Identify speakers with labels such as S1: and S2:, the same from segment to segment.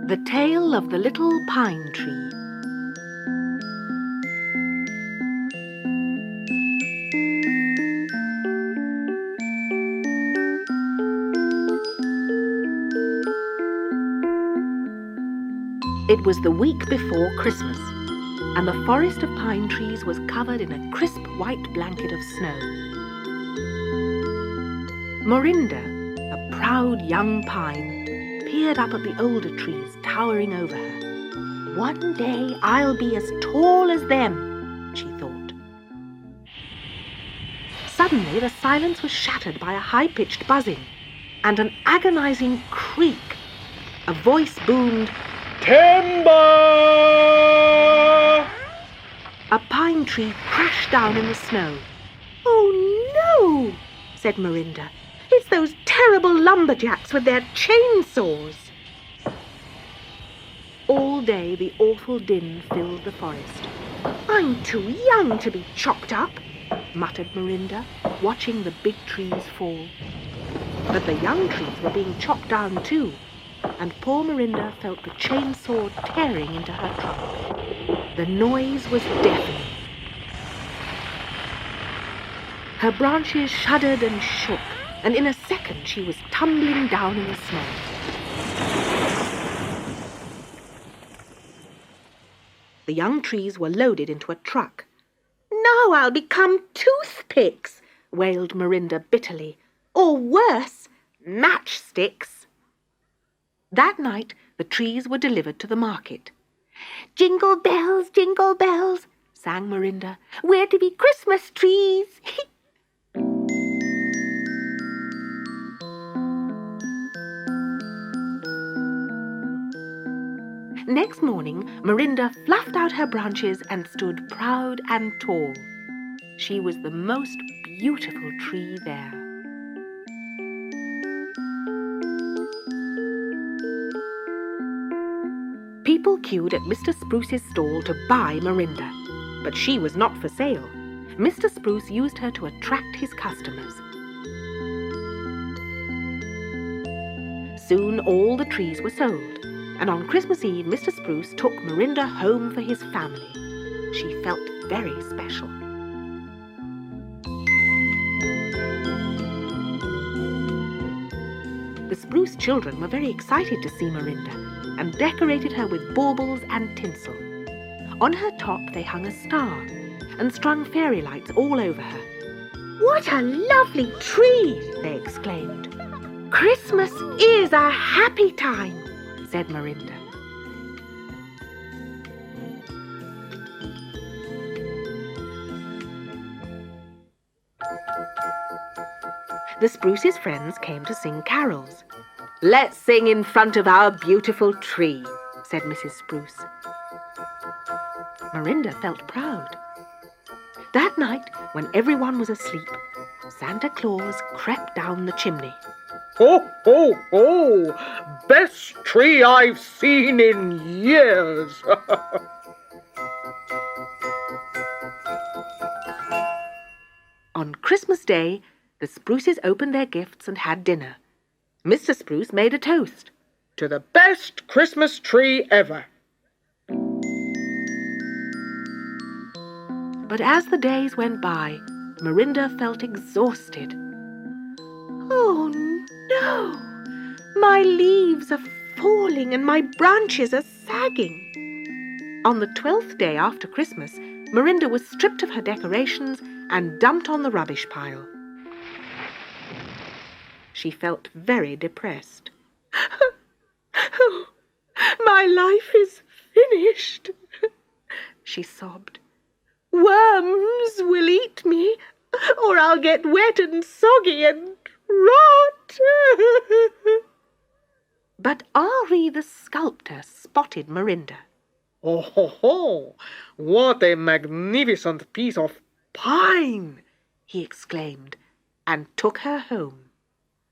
S1: The Tale of the Little Pine Tree. It was the week before Christmas, and the forest of pine trees was covered in a crisp white blanket of snow. Morinda, a proud young pine, peered up at the older trees towering over her. "One day I'll be as tall as them," she thought. Suddenly the silence was shattered by a high-pitched buzzing and an agonizing creak. A voice boomed, "Timber!" A pine tree crashed down in the snow. "Oh no," said Morinda. "It's those terrible lumberjacks with their chainsaws." All day the awful din filled the forest. "I'm too young to be chopped up," muttered Morinda, watching the big trees fall. But the young trees were being chopped down too, and poor Morinda felt the chainsaw tearing into her trunk. The noise was deafening. Her branches shuddered and shook, and in a second she was tumbling down in the snow. The young trees were loaded into a truck. "Now I'll become toothpicks," wailed Morinda bitterly. "Or worse, matchsticks." That night the trees were delivered to the market. jingle bells," sang Morinda. "We're to be Christmas trees." Next morning, Morinda fluffed out her branches and stood proud and tall. She was the most beautiful tree there. People queued at Mr. Spruce's stall to buy Morinda, but she was not for sale. Mr. Spruce used her to attract his customers. Soon all the trees were sold, and on Christmas Eve Mr. Spruce took Morinda home for his family. She felt very special. The Spruce children were very excited to see Morinda and decorated her with baubles and tinsel. On her top they hung a star and strung fairy lights all over her. "What a lovely tree!" they exclaimed. "Christmas is a happy time," said Morinda. The Spruce's friends came to sing carols. "Let's sing in front of our beautiful tree," said Mrs. Spruce. Morinda felt proud. That night, when everyone was asleep, Santa Claus crept down the chimney.
S2: "Ho, ho, ho! Best tree I've seen in years!"
S1: On Christmas Day, the Spruces opened their gifts and had dinner. Mr. Spruce made a toast.
S2: "To the best Christmas tree ever."
S1: But as the days went by, Morinda felt exhausted. "Oh no! My leaves are falling and my branches are sagging." On the 12th day after Christmas, Morinda was stripped of her decorations and dumped on the rubbish pile. She felt very depressed. "Oh, my life is finished," she sobbed. "Worms will eat me, or I'll get wet and soggy and rot." But Henri the sculptor spotted Morinda.
S2: "Oh, ho, ho! What a magnificent piece of pine!"
S1: he exclaimed, and took her home.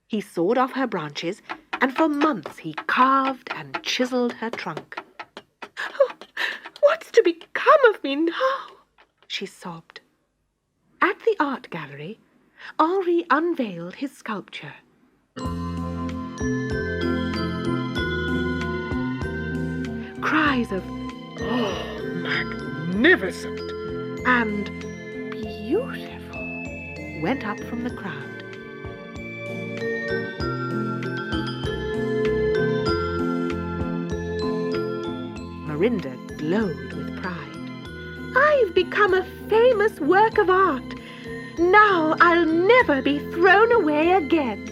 S1: He sawed off her branches, and for months he carved and chiselled her trunk. "Oh, what's to become of me now?" she sobbed. At the art gallery, Henri unveiled his sculpture. cries of
S2: Oh, magnificent!
S1: and beautiful went up from the crowd. Mirinda glowed with pride. I've become a famous work of art. Now I'll never be thrown away again.